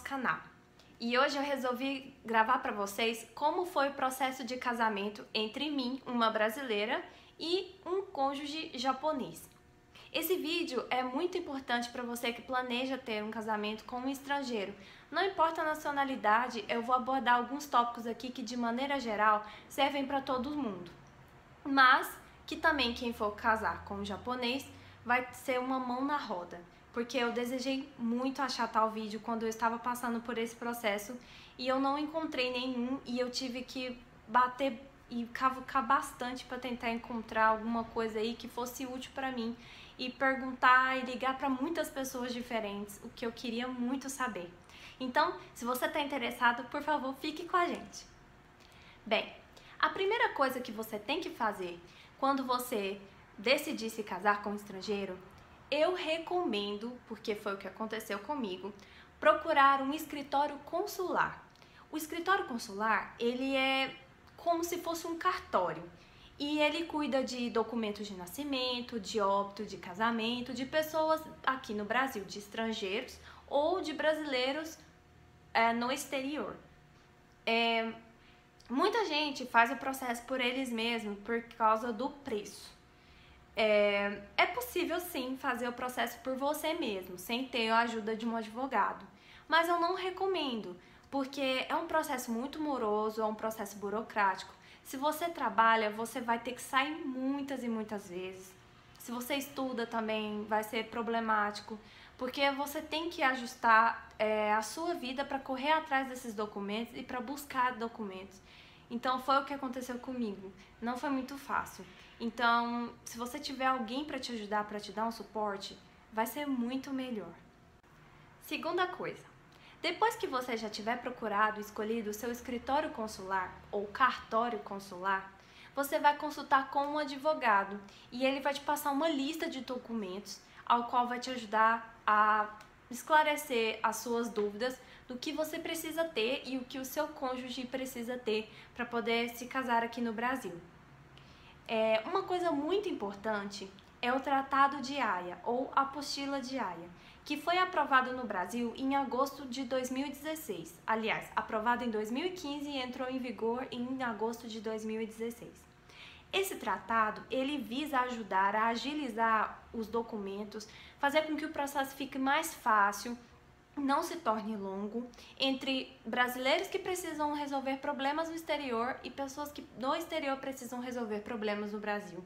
nosso canal. E hoje eu resolvi gravar para vocês como foi o processo de casamento entre mim, uma brasileira, e um cônjuge japonês. Esse vídeo é muito importante para você que planeja ter um casamento com um estrangeiro. Não importa a nacionalidade, eu vou abordar alguns tópicos aqui que de maneira geral servem para todo mundo. Mas que também quem for casar com um japonês vai ser uma mão na roda. Porque eu desejei muito achar tal vídeo quando eu estava passando por esse processo e eu não encontrei nenhum e eu tive que bater e cavucar bastante para tentar encontrar alguma coisa aí que fosse útil para mim e perguntar e ligar para muitas pessoas diferentes, o que eu queria muito saber. Então, se você está interessado, por favor, fique com a gente. Bem, a primeira coisa que você tem que fazer quando você decidir se casar com um estrangeiro, eu recomendo, porque foi o que aconteceu comigo, procurar um escritório consular. O escritório consular, ele é como se fosse um cartório. E ele cuida de documentos de nascimento, de óbito, de casamento, de pessoas aqui no Brasil, de estrangeiros ou de brasileiros no exterior. Muita gente faz o processo por eles mesmos por causa do preço. É possível sim fazer o processo por você mesmo, sem ter a ajuda de um advogado. Mas eu não recomendo, porque é um processo muito moroso, é um processo burocrático. Se você trabalha, você vai ter que sair muitas e muitas vezes. Se você estuda também vai ser problemático, porque você tem que ajustar a sua vida para correr atrás desses documentos e para buscar documentos. Então foi o que aconteceu comigo, não foi muito fácil. Então, se você tiver alguém para te ajudar, para te dar um suporte, vai ser muito melhor. Segunda coisa, depois que você já tiver procurado e escolhido o seu escritório consular ou cartório consular, você vai consultar com um advogado e ele vai te passar uma lista de documentos ao qual vai te ajudar a esclarecer as suas dúvidas do que você precisa ter e o que o seu cônjuge precisa ter para poder se casar aqui no Brasil. Uma coisa muito importante é o Tratado de Haia, ou Apostila de Haia, que foi aprovado no Brasil em agosto de 2016. Aliás, aprovado em 2015 e entrou em vigor em agosto de 2016. Esse tratado, ele visa ajudar a agilizar os documentos, fazer com que o processo fique mais fácil, não se torne longo, entre brasileiros que precisam resolver problemas no exterior e pessoas que no exterior precisam resolver problemas no Brasil.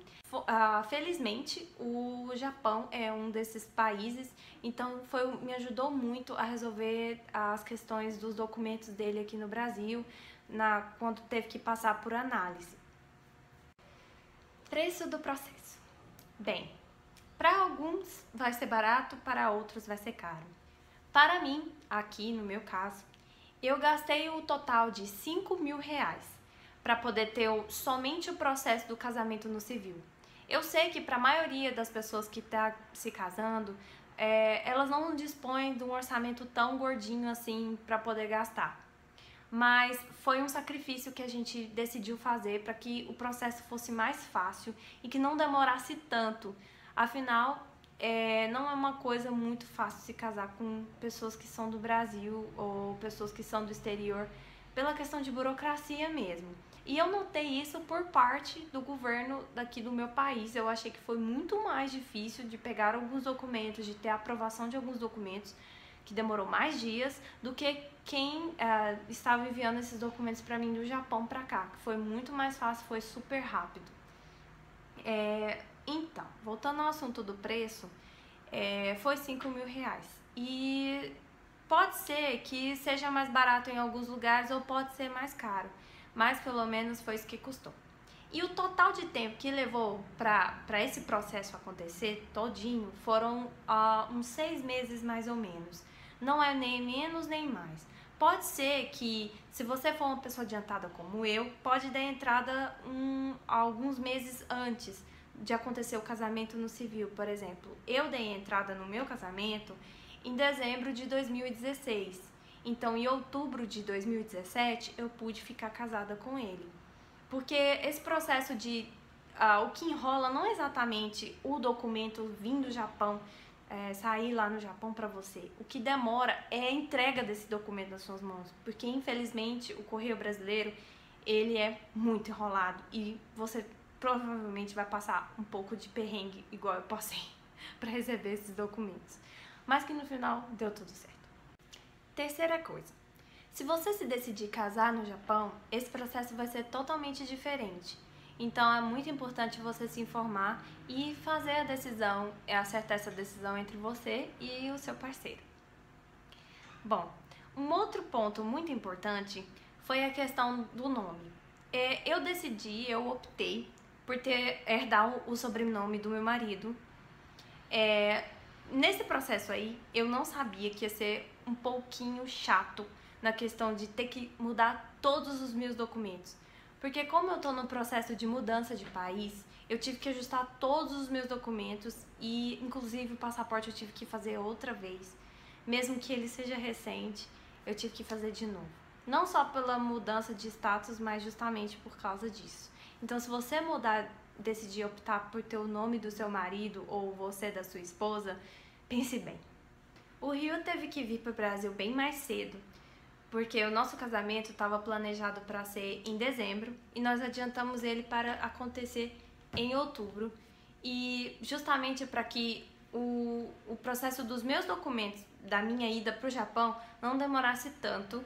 Felizmente, o Japão é um desses países, então me ajudou muito a resolver as questões dos documentos dele aqui no Brasil, quando teve que passar por análise. Preço do processo. Bem, para alguns vai ser barato, para outros vai ser caro. Para mim, aqui no meu caso, eu gastei o total de R$5.000 para poder ter somente o processo do casamento no civil. Eu sei que para a maioria das pessoas que está se casando, elas não dispõem de um orçamento tão gordinho assim para poder gastar. Mas foi um sacrifício que a gente decidiu fazer para que o processo fosse mais fácil e que não demorasse tanto. Afinal, não é uma coisa muito fácil se casar com pessoas que são do Brasil ou pessoas que são do exterior, pela questão de burocracia mesmo. E eu notei isso por parte do governo daqui do meu país. Eu achei que foi muito mais difícil de pegar alguns documentos, de ter a aprovação de alguns documentos, que demorou mais dias, do que quem estava enviando esses documentos para mim do Japão para cá, que foi muito mais fácil, foi super rápido. Então, voltando ao assunto do preço, foi R$5.000. E pode ser que seja mais barato em alguns lugares ou pode ser mais caro, mas pelo menos foi isso que custou. E o total de tempo que levou para esse processo acontecer todinho foram uns 6 meses mais ou menos. Não é nem menos nem mais. Pode ser que, se você for uma pessoa adiantada como eu, pode dar entrada alguns meses antes de acontecer o casamento no civil, por exemplo. Eu dei entrada no meu casamento em dezembro de 2016. Então, em outubro de 2017, eu pude ficar casada com ele. Porque esse processo o que enrola não é exatamente o documento vindo do Japão sair lá no Japão para você. O que demora é a entrega desse documento nas suas mãos, porque infelizmente o correio brasileiro ele é muito enrolado e você provavelmente vai passar um pouco de perrengue igual eu passei para receber esses documentos, mas que no final deu tudo certo. Terceira coisa, se você se decidir casar no Japão, esse processo vai ser totalmente diferente. Então é muito importante você se informar e fazer a decisão, acertar essa decisão entre você e o seu parceiro. Bom, um outro ponto muito importante foi a questão do nome. Eu optei por herdar o sobrenome do meu marido. Nesse processo aí, eu não sabia que ia ser um pouquinho chato na questão de ter que mudar todos os meus documentos. Porque como eu tô no processo de mudança de país, eu tive que ajustar todos os meus documentos e inclusive o passaporte eu tive que fazer outra vez. Mesmo que ele seja recente, eu tive que fazer de novo. Não só pela mudança de status, mas justamente por causa disso. Então se você decidir optar por ter o nome do seu marido ou você da sua esposa, pense bem. O Ryu teve que vir para o Brasil bem mais cedo, porque o nosso casamento estava planejado para ser em dezembro e nós adiantamos ele para acontecer em outubro, e justamente para que o processo dos meus documentos da minha ida para o Japão não demorasse tanto,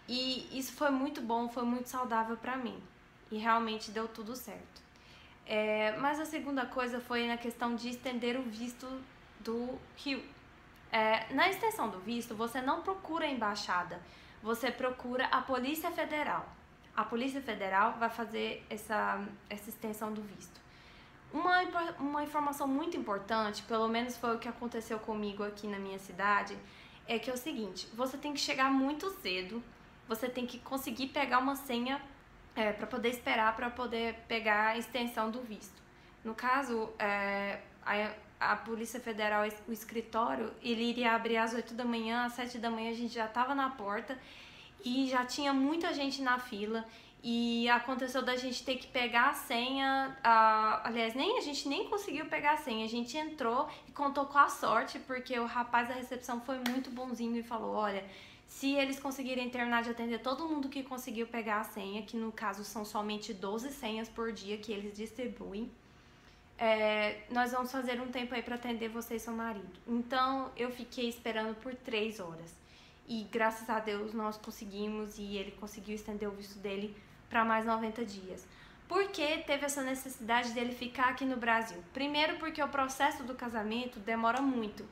e isso foi muito bom, foi muito saudável para mim e realmente deu tudo certo. Mas a segunda coisa foi na questão de estender o visto do Ryu. Na extensão do visto, você não procura a embaixada, você procura a Polícia Federal. A Polícia Federal vai fazer essa extensão do visto. Uma informação muito importante, pelo menos foi o que aconteceu comigo aqui na minha cidade, é que é o seguinte: você tem que chegar muito cedo, você tem que conseguir pegar uma senha para poder esperar, para poder pegar a extensão do visto. No caso, a Polícia Federal, o escritório, ele iria abrir às 8 da manhã, às 7 da manhã a gente já estava na porta e já tinha muita gente na fila, e aconteceu da gente ter que pegar a senha, aliás, a gente nem conseguiu pegar a senha, a gente entrou e contou com a sorte, porque o rapaz da recepção foi muito bonzinho e falou: olha, se eles conseguirem terminar de atender todo mundo que conseguiu pegar a senha, que no caso são somente 12 senhas por dia que eles distribuem, nós vamos fazer um tempo aí para atender você e seu marido. Então eu fiquei esperando por 3 horas e graças a Deus nós conseguimos, e ele conseguiu estender o visto dele para mais 90 dias. Por que teve essa necessidade dele ficar aqui no Brasil? Primeiro porque o processo do casamento demora muito.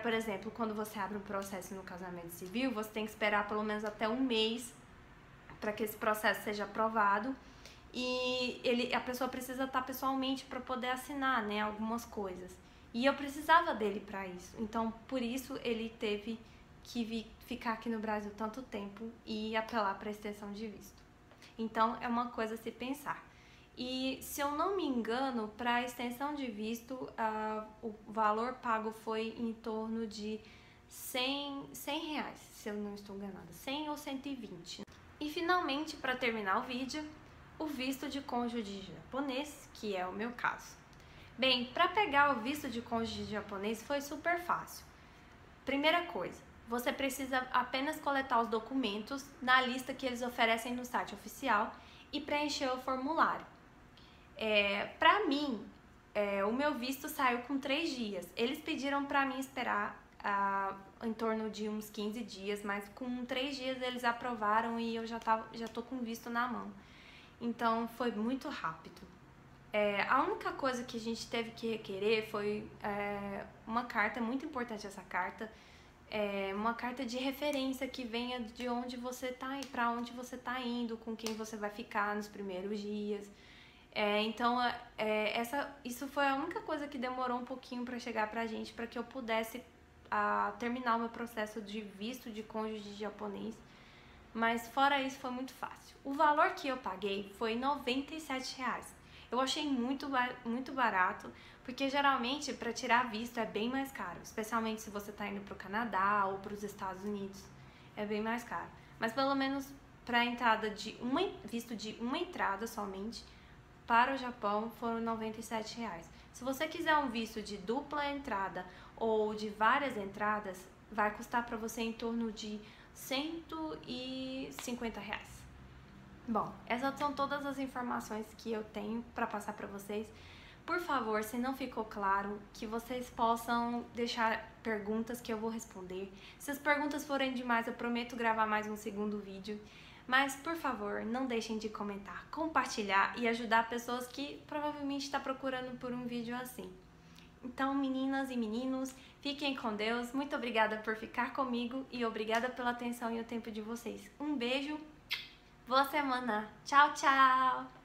Por exemplo, quando você abre um processo no casamento civil, você tem que esperar pelo menos até 1 mês para que esse processo seja aprovado. E a pessoa precisa estar pessoalmente para poder assinar, né, algumas coisas. E eu precisava dele para isso. Então, por isso ele teve que ficar aqui no Brasil tanto tempo e apelar para a extensão de visto. Então, é uma coisa a se pensar. E, se eu não me engano, para a extensão de visto, o valor pago foi em torno de 100 reais, se eu não estou enganada, 100 ou 120. E, finalmente, para terminar o vídeo, o visto de cônjuge japonês, que é o meu caso. Bem, para pegar o visto de cônjuge japonês foi super fácil. Primeira coisa, você precisa apenas coletar os documentos na lista que eles oferecem no site oficial e preencher o formulário. Para mim, o meu visto saiu com 3 dias. Eles pediram para mim esperar em torno de uns 15 dias, mas com 3 dias eles aprovaram e eu já tô com o visto na mão. Então foi muito rápido. A única coisa que a gente teve que requerer foi uma carta, muito importante essa carta, uma carta de referência que venha de onde você tá e para onde você tá indo, com quem você vai ficar nos primeiros dias. Então isso foi a única coisa que demorou um pouquinho para chegar pra gente, para que eu pudesse terminar o meu processo de visto de cônjuge japonês. Mas fora isso foi muito fácil. O valor que eu paguei foi R$ 97. Eu achei muito barato, porque geralmente para tirar visto é bem mais caro, especialmente se você está indo para o Canadá ou para os Estados Unidos, é bem mais caro. Mas pelo menos para a entrada visto de uma entrada somente, para o Japão foram R$97. Se você quiser um visto de dupla entrada ou de várias entradas, vai custar para você em torno de R$150. Bom, essas são todas as informações que eu tenho para passar para vocês. Por favor, se não ficou claro, que vocês possam deixar perguntas que eu vou responder. Se as perguntas forem demais, eu prometo gravar mais um segundo vídeo. Mas, por favor, não deixem de comentar, compartilhar e ajudar pessoas que provavelmente estão procurando por um vídeo assim. Então, meninas e meninos, fiquem com Deus. Muito obrigada por ficar comigo e obrigada pela atenção e o tempo de vocês. Um beijo, boa semana. Tchau, tchau!